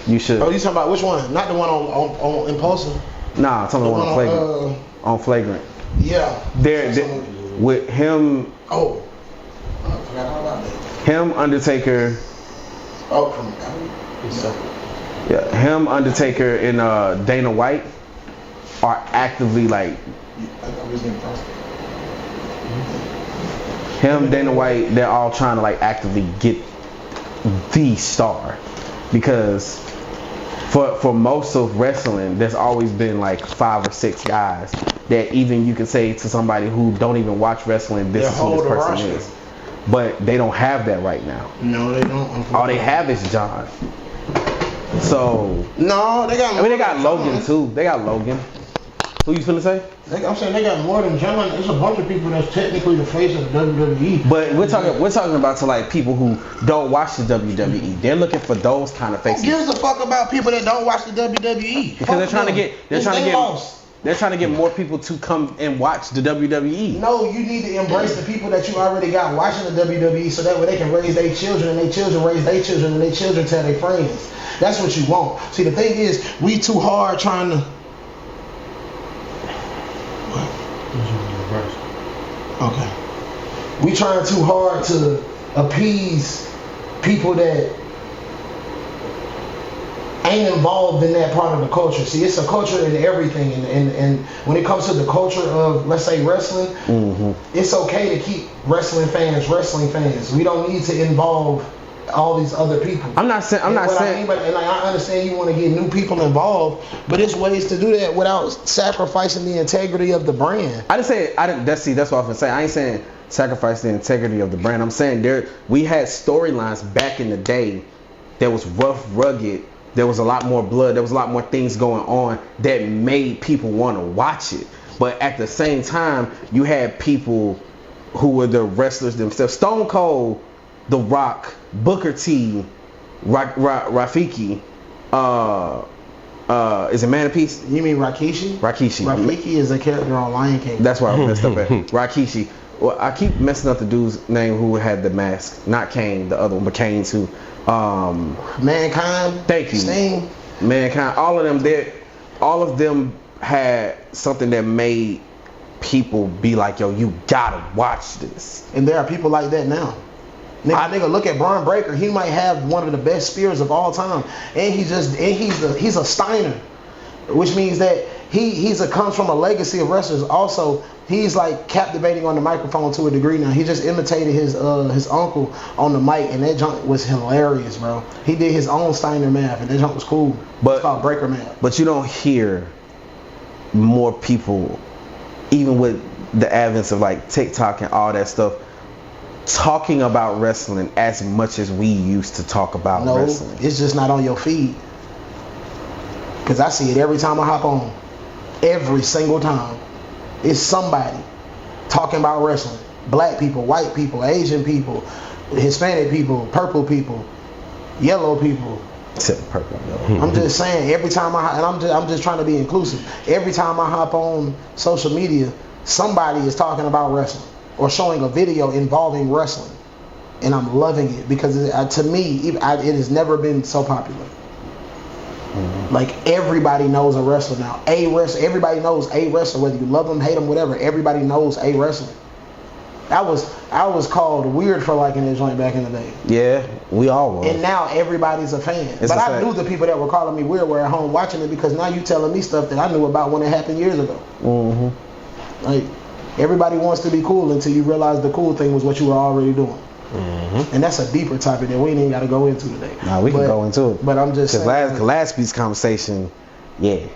[SPEAKER 1] You should.
[SPEAKER 4] Oh, you talking about which one? Not the one on Impulsive?
[SPEAKER 1] Nah, I'm talking about on Flagrant. On Flagrant.
[SPEAKER 4] Yeah.
[SPEAKER 1] There with him.
[SPEAKER 4] Oh. I forgot all about that.
[SPEAKER 1] Him, Undertaker.
[SPEAKER 4] Oh,
[SPEAKER 1] yeah. Him, Undertaker, and Dana White are actively like. Him, Dana White, they're all trying to like actively get the star, because for most of wrestling, there's always been like 5 or 6 guys that even you can say to somebody who don't even watch wrestling, this is who this person is. But they don't have that right now.
[SPEAKER 4] No, they don't.
[SPEAKER 1] All they have is John. So
[SPEAKER 4] no, they got.
[SPEAKER 1] I mean, they got Logan too. They got Logan. Who you finna say?
[SPEAKER 4] I'm saying they got more than John. There's a bunch of people that's technically the face of the WWE.
[SPEAKER 1] But we're talking about to like people who don't watch the WWE. They're looking for those kind of faces.
[SPEAKER 4] Who gives a fuck about people that don't watch the WWE?
[SPEAKER 1] Because they're trying to get more people to come and watch the WWE.
[SPEAKER 4] No, you need to embrace the people that you already got watching the WWE, so that way they can raise their children, and their children raise their children, and their children tell their friends. That's what you want. See, the thing is, we too hard trying to. Okay. We trying too hard to appease people that ain't involved in that part of the culture. See, it's a culture in everything, and when it comes to the culture of, let's say, wrestling, it's okay to keep wrestling fans. We don't need to involve all these other people.
[SPEAKER 1] I'm not saying.
[SPEAKER 4] And I understand you want to get new people involved, but there's ways to do that without sacrificing the integrity of the brand.
[SPEAKER 1] That's what I was gonna say. I ain't saying sacrifice the integrity of the brand. I'm saying we had storylines back in the day that was rough, rugged, There was a lot more blood. There was a lot more things going on that made people want to watch it. But at the same time, you had people who were the wrestlers themselves. Stone Cold, The Rock, Booker T, Rafiki, is it Man of Peace?
[SPEAKER 4] You mean Rikishi?
[SPEAKER 1] Rikishi.
[SPEAKER 4] Rafiki is a character on Lion King.
[SPEAKER 1] That's why I messed up at. Rikishi. Well, I keep messing up the dude's name who had the mask. Not Kane, the other one, but Kane too.
[SPEAKER 4] Mankind.
[SPEAKER 1] Thank you.
[SPEAKER 4] Sting.
[SPEAKER 1] Mankind. All of them had something that made people be like, yo, you gotta watch this.
[SPEAKER 4] And there are people like that now. Nigga, look at Braun Breaker. He might have one of the best spears of all time, and he's a Steiner, which means that he comes from a legacy of wrestlers. Also, he's like captivating on the microphone to a degree now. He just imitated his uncle on the mic, and that junk was hilarious, bro. He did his own Steiner math, and that junk was cool. It's called Breaker math.
[SPEAKER 1] But you don't hear more people, even with the advent of like TikTok and all that stuff, talking about wrestling as much as we used to talk about wrestling.
[SPEAKER 4] It's just not on your feed. Because I see it every time I hop on. Every single time. It's somebody talking about wrestling. Black people, white people, Asian people, Hispanic people, purple people, yellow people.
[SPEAKER 1] Except purple and yellow.
[SPEAKER 4] I'm just saying, every time I'm just trying to be inclusive. Every time I hop on social media, somebody is talking about wrestling or showing a video involving wrestling, and I'm loving it because to me, it has never been so popular. Like everybody knows a wrestler now. Everybody knows a wrestler, whether you love them, hate them, whatever. Everybody knows a wrestler. I was called weird for liking that joint back in the day.
[SPEAKER 1] Yeah, we all were.
[SPEAKER 4] And now everybody's a fan. But I knew the people that were calling me weird were at home watching it, because now you telling me stuff that I knew about when it happened years ago.
[SPEAKER 1] Mm-hmm.
[SPEAKER 4] Like, everybody wants to be cool until you realize the cool thing was what you were already doing.
[SPEAKER 1] Mm-hmm.
[SPEAKER 4] And that's a deeper topic that we ain't got to go into today.
[SPEAKER 1] Nah, we can go into it.
[SPEAKER 4] But I'm just saying.
[SPEAKER 1] Because last week's conversation, yeah.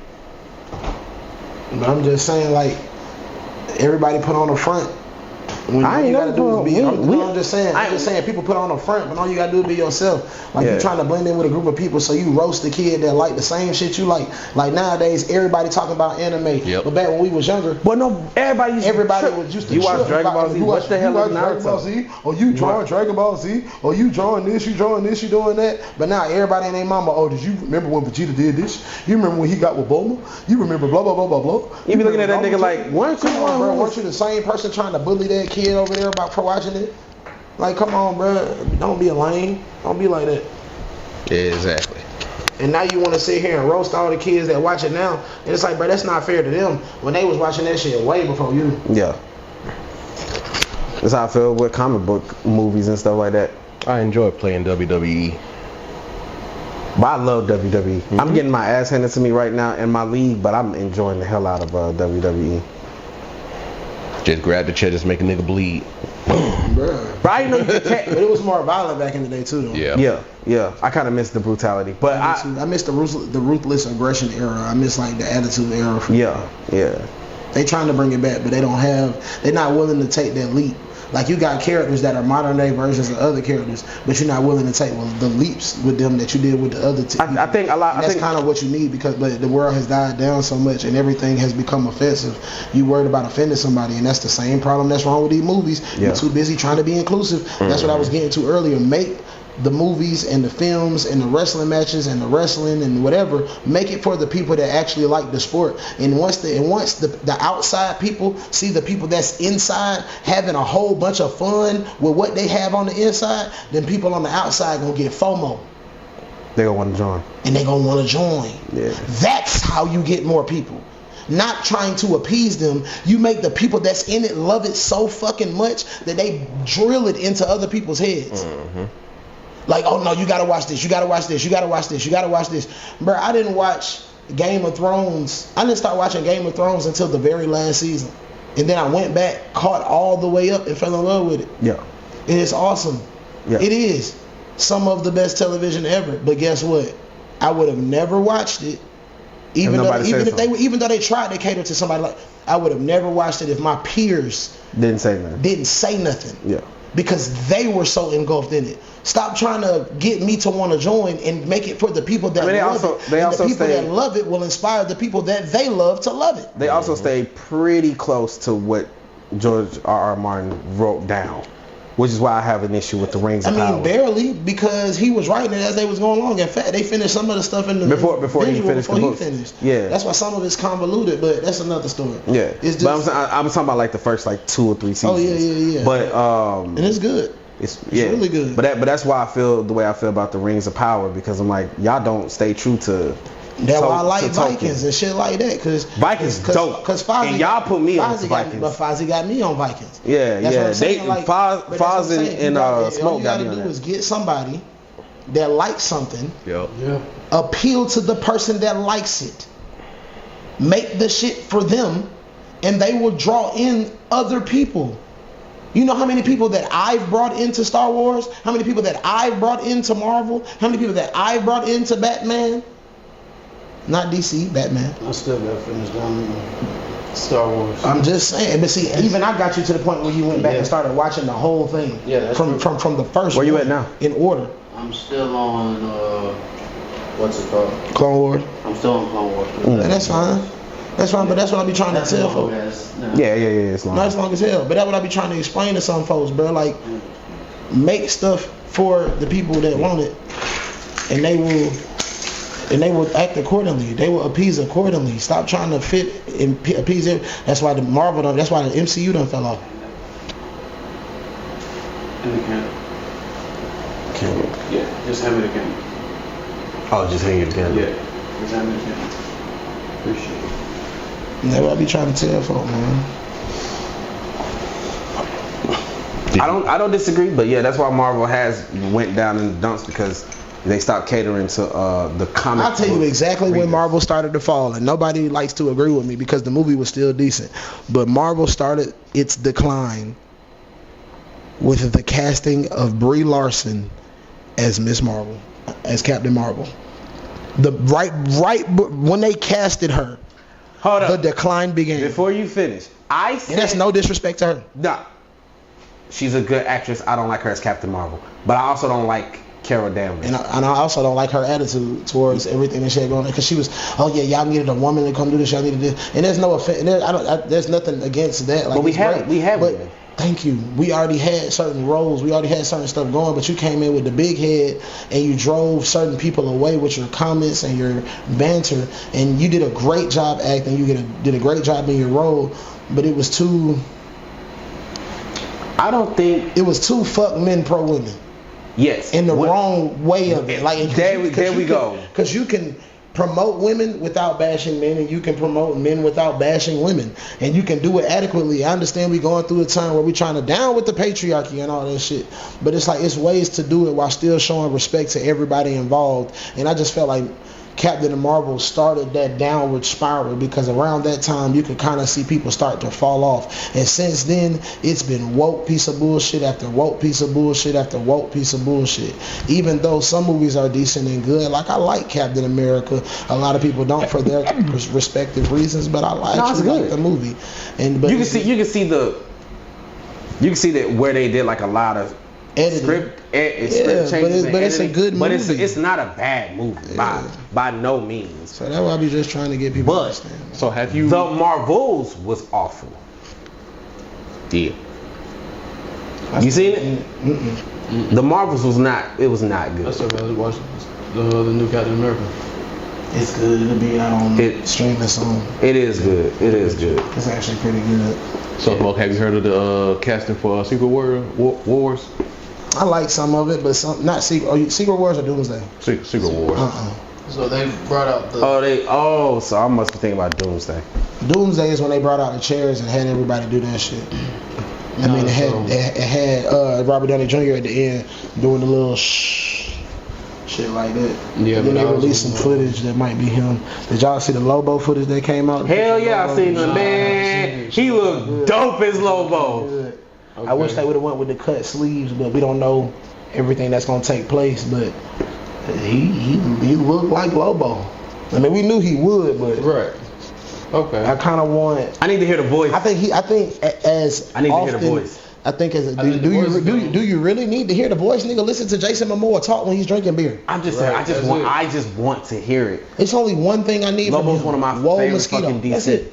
[SPEAKER 4] But I'm just saying, like, everybody put on a front.
[SPEAKER 1] I ain't never do it.
[SPEAKER 4] I'm just saying, people put on a front, but all you gotta do is be yourself. Like, you're trying to blend in with a group of people, so you roast the kid that like the same shit you like. Like nowadays, everybody talking about anime. Yep. But back when we was younger,
[SPEAKER 1] well, no, everybody used to. You watch Dragon Ball Z. What the hell is
[SPEAKER 4] Dragon Ball Z? Or you drawing Dragon Ball Z? Or you drawing this? You drawing this? You doing that? But now everybody and their mama. Oh, did you remember when Vegeta did this? You remember when he got with Bulma? You remember blah blah blah blah blah.
[SPEAKER 1] You be looking at that nigga like, weren't
[SPEAKER 4] you the same person trying to bully that kid over there for watching it? Like, come on, bro. Don't be a lame. Don't be like that.
[SPEAKER 3] Yeah, exactly.
[SPEAKER 4] And now you want to sit here and roast all the kids that watch it now. And it's like, bro, that's not fair to them when they was watching that shit way before you.
[SPEAKER 1] Yeah. That's how I feel with comic book movies and stuff like that.
[SPEAKER 3] I enjoy playing WWE.
[SPEAKER 1] But I love WWE. Mm-hmm. I'm getting my ass handed to me right now in my league, but I'm enjoying the hell out of WWE.
[SPEAKER 3] Just grab the chair, just make a nigga bleed.
[SPEAKER 4] Bruh.
[SPEAKER 1] But I didn't know you could
[SPEAKER 4] but it was more violent back in the day too, though.
[SPEAKER 1] Yeah. I kind of miss the brutality, but
[SPEAKER 4] I miss the ruthless aggression era. I miss like the attitude era.
[SPEAKER 1] Yeah.
[SPEAKER 4] They trying to bring it back, but they're not willing to take that leap. Like, you got characters that are modern day versions of other characters, but you're not willing to take the leaps with them that you did with the other two.
[SPEAKER 1] I think a lot.
[SPEAKER 4] And that's kind of what you need, because the world has died down so much and everything has become offensive. You worried about offending somebody, and that's the same problem that's wrong with these movies. You're too busy trying to be inclusive. Mm-hmm. That's what I was getting to earlier. Make the movies and the films and the wrestling matches and the wrestling and whatever, make it for the people that actually like the sport. And once the outside people see the people that's inside having a whole bunch of fun with what they have on the inside, then people on the outside gonna get FOMO.
[SPEAKER 1] They gonna want to join.
[SPEAKER 4] And they gonna want to join.
[SPEAKER 1] Yeah.
[SPEAKER 4] That's how you get more people. Not trying to appease them. You make the people that's in it love it so fucking much that they drill it into other people's heads. Mm-hmm. Like, oh no, you gotta watch this, you gotta watch this, you gotta watch this, you gotta watch this. Bro, I didn't watch Game of Thrones. I didn't start watching Game of Thrones until the very last season. And then I went back, caught all the way up, and fell in love with it. Yeah. It is awesome. Yeah. It is some of the best television ever. But guess what? I would have never watched it, even though they tried to cater to somebody like, I would have never watched it if my peers
[SPEAKER 1] didn't say nothing.
[SPEAKER 4] Yeah. because they were so engulfed in it. Stop trying to get me to want to join and make it for the people that love it. The people that love it will inspire the people that they love to love it.
[SPEAKER 1] They also stay pretty close to what George R.R. Martin wrote down, which is why I have an issue with the Rings of Power.
[SPEAKER 4] Barely, because he was writing it as they was going along. In fact, they finished some of the stuff in the
[SPEAKER 1] before he finished the book. Yeah,
[SPEAKER 4] that's why some of it's convoluted, but that's another story.
[SPEAKER 1] Yeah, it's just, but I'm talking about like the first like 2 or 3 seasons.
[SPEAKER 4] Oh yeah.
[SPEAKER 1] But
[SPEAKER 4] and it's good. It's really good.
[SPEAKER 1] But that's why I feel the way I feel about the Rings of Power, because I'm like, y'all don't stay true to.
[SPEAKER 4] That's why I like Vikings and shit like that, cause
[SPEAKER 1] Vikings dope.
[SPEAKER 4] Cause Fozzie,
[SPEAKER 1] and y'all put me on Vikings.
[SPEAKER 4] But Fozzie got me on Vikings.
[SPEAKER 1] Yeah,
[SPEAKER 4] that's
[SPEAKER 1] yeah.
[SPEAKER 4] What I'm saying. Like,
[SPEAKER 1] Fozzie and Smoke
[SPEAKER 4] all you
[SPEAKER 1] got me
[SPEAKER 4] gotta
[SPEAKER 1] on
[SPEAKER 4] do
[SPEAKER 1] that.
[SPEAKER 4] is get somebody that likes something.
[SPEAKER 3] Yep.
[SPEAKER 2] Yeah.
[SPEAKER 4] Appeal to the person that likes it. Make the shit for them, and they will draw in other people. You know how many people that I've brought into Star Wars? How many people that I've brought into Marvel? How many people that I've brought into Batman? Not DC, Batman.
[SPEAKER 2] I still got finished down Star Wars.
[SPEAKER 4] I'm just saying, but see, even I got you to the point where you went back and started watching the whole thing.
[SPEAKER 2] Yeah, that's
[SPEAKER 4] from the first.
[SPEAKER 1] Where you at now?
[SPEAKER 4] In order.
[SPEAKER 2] I'm still on what's it called?
[SPEAKER 4] Clone Wars.
[SPEAKER 2] I'm still on Clone Wars.
[SPEAKER 4] And that's fine. That's fine, but that's what I be trying to tell folks.
[SPEAKER 1] Yeah, it's long.
[SPEAKER 4] Not as long as hell, but that's what I be trying to explain to some folks, bro. Like, make stuff for the people that want it, and they will act accordingly. They will appease accordingly. Stop trying to fit and appease it. That's why the MCU done fell off.
[SPEAKER 2] Yeah, just hand me the camera.
[SPEAKER 1] Oh, just hang it again.
[SPEAKER 2] Yeah, just hand me the camera. Appreciate it.
[SPEAKER 4] And that's what I be trying to tell folks, man.
[SPEAKER 1] I don't disagree, but yeah, that's why Marvel has went down in the dumps, because they stopped catering to the comic.
[SPEAKER 4] I'll tell you exactly when Marvel started to fall, and nobody likes to agree with me because the movie was still decent. But Marvel started its decline with the casting of Brie Larson as Miss Marvel, as Captain Marvel. The right when they casted her, the decline began.
[SPEAKER 1] Before you finish, I said,
[SPEAKER 4] and that's no disrespect to her.
[SPEAKER 1] Nah, she's a good actress. I don't like her as Captain Marvel, but I also don't like Carol Danvers.
[SPEAKER 4] And I also don't like her attitude towards everything that she had going on, because she was, y'all needed a woman to come do this, y'all needed this, and there's no offense. There's nothing against that. Like,
[SPEAKER 1] but we have women.
[SPEAKER 4] Thank you. We already had certain roles. We already had certain stuff going, but you came in with the big head and you drove certain people away with your comments and your banter, and you did a great job acting. You did a great job in your role, but it was too.
[SPEAKER 1] I don't think
[SPEAKER 4] it was too fuck men pro women.
[SPEAKER 1] Yes.
[SPEAKER 4] In the wrong way of it. Like
[SPEAKER 1] there we go.
[SPEAKER 4] Because you can promote women without bashing men, and you can promote men without bashing women, and you can do it adequately. I understand we going through a time where we're trying to down with the patriarchy and all that shit, but it's like, it's ways to do it while still showing respect to everybody involved. And I just felt like Captain Marvel started that downward spiral, because around that time you could kind of see people start to fall off, and since then it's been woke piece of bullshit after woke piece of bullshit after woke piece of bullshit. Even though some movies are decent and good, like I like Captain America, a lot of people don't for their respective reasons, but I actually like the movie. And but you can see
[SPEAKER 1] that where they did like a lot of script changes,
[SPEAKER 4] but it's a good movie.
[SPEAKER 1] But it's not a bad movie by no means.
[SPEAKER 4] So that's why I be just trying to get people to understand.
[SPEAKER 3] So have you?
[SPEAKER 1] The Marvels was awful. Yeah. You seen it?
[SPEAKER 4] Mm-mm.
[SPEAKER 1] The Marvels was not. It was not good.
[SPEAKER 2] I still gotta watch the new Captain America.
[SPEAKER 4] It's good. It'll be out on streaming soon.
[SPEAKER 1] It is good. It is good.
[SPEAKER 4] It's actually pretty good.
[SPEAKER 3] So, have you heard of the casting for Secret Wars?
[SPEAKER 4] I like some of it, but some not Secret. Secret Wars or Doomsday?
[SPEAKER 3] Secret Wars.
[SPEAKER 2] So they brought out the.
[SPEAKER 1] So I must be thinking about Doomsday.
[SPEAKER 4] Doomsday is when they brought out the chairs and had everybody do that shit. It had Robert Downey Jr. at the end doing the little shit like that.
[SPEAKER 2] Yeah,
[SPEAKER 4] and then they released some footage that might be him. Did y'all see the LOBO footage that came out?
[SPEAKER 1] Hell yeah, I seen him, man. He looked dope as LOBO.
[SPEAKER 4] Okay. I wish they would have went with the cut sleeves, but we don't know everything that's gonna take place. But he looked like LOBO. I mean, we knew he would, but
[SPEAKER 2] right. Okay.
[SPEAKER 4] I kind of want.
[SPEAKER 1] I need to hear the voice.
[SPEAKER 4] I think as
[SPEAKER 1] I need to hear the voice.
[SPEAKER 4] I think do you really need to hear the voice, nigga? Listen to Jason Momoa talk when he's drinking beer.
[SPEAKER 1] I'm just saying, I just want to hear it.
[SPEAKER 4] It's only one thing I need.
[SPEAKER 1] Lobo's one of my favorite
[SPEAKER 4] mosquito.
[SPEAKER 1] fucking DC.
[SPEAKER 4] That's it.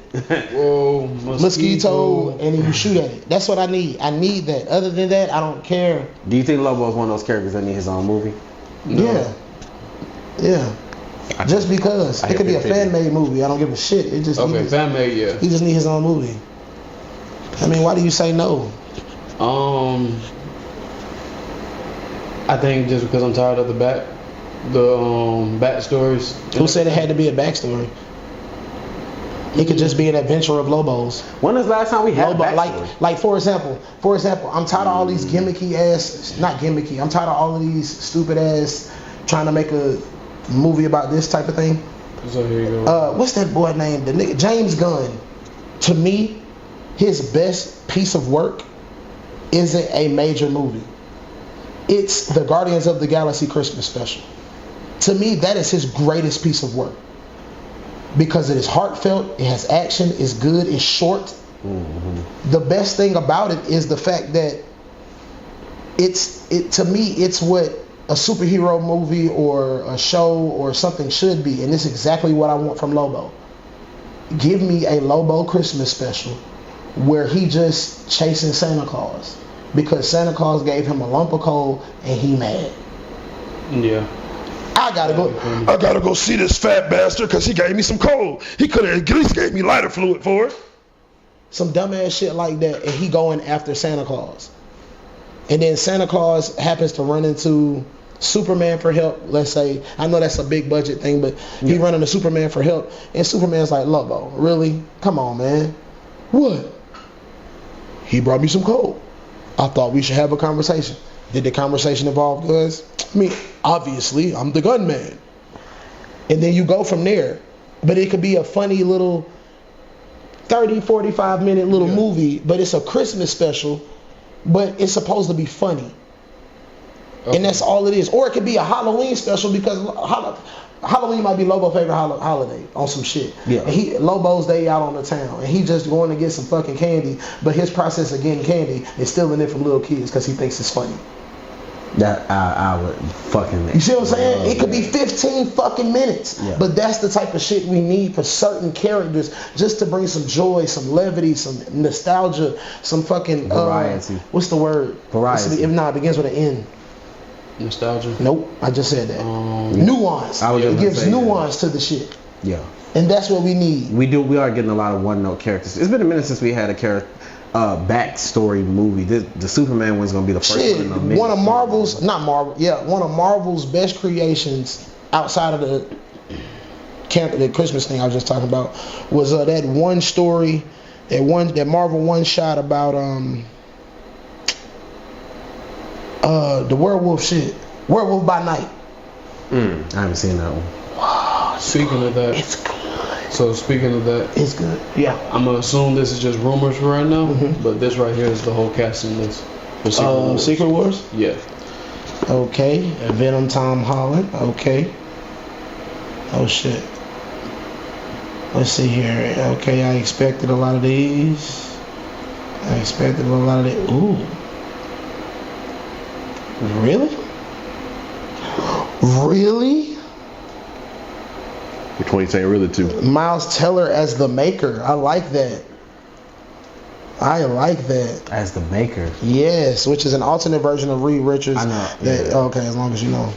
[SPEAKER 2] Whoa,
[SPEAKER 4] mosquito, and then you shoot at it. That's what I need. I need that. Other than that, I don't care.
[SPEAKER 1] Do you think Lobo is one of those characters that need his own movie?
[SPEAKER 4] No. Yeah. Just because it could be a fan-made movie, I don't give a shit. It just
[SPEAKER 2] fan-made, yeah.
[SPEAKER 4] He just need his own movie. I mean, why do you say no?
[SPEAKER 2] I think just because I'm tired of the backstories.
[SPEAKER 4] Who said it had to be a backstory? It could just be an adventure of Lobos.
[SPEAKER 1] When was the last time we had
[SPEAKER 4] Lobo,
[SPEAKER 1] a backstory?
[SPEAKER 4] like for example, I'm tired of all these not gimmicky. I'm tired of all of these stupid ass trying to make a movie about this type of thing.
[SPEAKER 2] So here you go.
[SPEAKER 4] What's that boy name? The nigga James Gunn. To me, his best piece of work isn't a major movie. It's the Guardians of the Galaxy Christmas special. To me, that is his greatest piece of work. Because it is heartfelt, it has action, it's good, it's short. Mm-hmm. The best thing about it is the fact that to me, it's what a superhero movie or a show or something should be. And it's exactly what I want from Lobo. Give me a Lobo Christmas special where he just chasing Santa Claus because Santa Claus gave him a lump of coal and he mad.
[SPEAKER 2] Yeah.
[SPEAKER 4] I gotta go see this fat bastard because he gave me some coal. He could have at least gave me lighter fluid for it. Some dumbass shit like that, and he going after Santa Claus. And then Santa Claus happens to run into Superman for help. Let's say, I know that's a big budget thing, but he running to Superman for help, and Superman's like, Lobo, really? Come on, man. What? He brought me some coal. I thought we should have a conversation. Did the conversation involve guns? I mean, obviously, I'm the gun man. And then you go from there. But it could be a funny little 30, 45 minute little movie, but it's a Christmas special, but it's supposed to be funny. Okay. And that's all it is. Or it could be a Halloween special because Halloween might be Lobo's favorite holiday on some shit. Yeah. And Lobo's day out on the town, and he just going to get some fucking candy, but his process of getting candy is stealing it from little kids because he thinks it's funny.
[SPEAKER 1] That I would fucking.
[SPEAKER 4] You see what I'm saying? It could be 15 fucking minutes, but that's the type of shit we need for certain characters, just to bring some joy, some levity, some nostalgia, some fucking
[SPEAKER 1] variety.
[SPEAKER 4] What's the word?
[SPEAKER 1] Variety.
[SPEAKER 4] If not, it begins with an N.
[SPEAKER 2] Nostalgia.
[SPEAKER 4] Nope, I just said that. Nuance. It gives nuance to the shit.
[SPEAKER 1] Yeah.
[SPEAKER 4] And that's what we need.
[SPEAKER 1] We are getting a lot of one-note characters. It's been a minute since we had a character. Backstory movie. The Superman one's gonna be the first one.
[SPEAKER 4] One of Marvel's, one of Marvel's best creations outside of the Christmas thing I was just talking about was that one story, that Marvel one shot about the werewolf shit, Werewolf by Night.
[SPEAKER 1] I haven't seen that one.
[SPEAKER 4] Wow,
[SPEAKER 2] speaking of that,
[SPEAKER 4] it's good.
[SPEAKER 2] So speaking of that,
[SPEAKER 4] it's good. Yeah.
[SPEAKER 2] I'm gonna assume this is just rumors for right now, but this right here is the whole casting list for
[SPEAKER 4] Secret Wars.
[SPEAKER 2] Yeah.
[SPEAKER 4] Okay. Venom, Tom Holland. Okay. Oh shit. Let's see here. Okay, I expected a lot of these. Ooh. Really? Really?
[SPEAKER 3] Which one you saying really to?
[SPEAKER 4] Miles Teller as the Maker. I like that.
[SPEAKER 1] As the Maker?
[SPEAKER 4] Yes, which is an alternate version of Reed Richards.
[SPEAKER 1] I know.
[SPEAKER 4] Okay, as long as you know.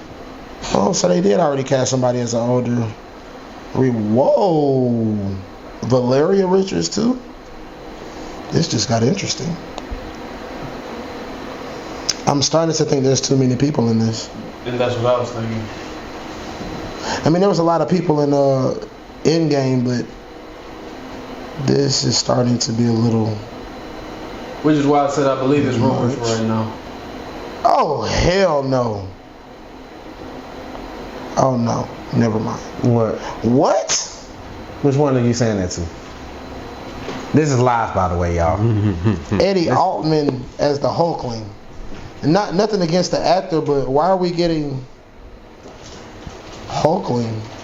[SPEAKER 4] Oh, so they did already cast somebody as an older Reed. Whoa. Valeria Richards too? This just got interesting. I'm starting to think there's too many people in this.
[SPEAKER 2] And that's what I was thinking.
[SPEAKER 4] I mean, there was a lot of people in Endgame, but this is starting to be a little.
[SPEAKER 2] Which is why I said I believe it's rumors for right now.
[SPEAKER 4] Oh hell no! Oh no! Never mind. What?
[SPEAKER 1] Which one are you saying that to? This is live, by the way, y'all.
[SPEAKER 4] Eddie Altman as the Hulkling. Nothing against the actor, but why are we getting Hulkling?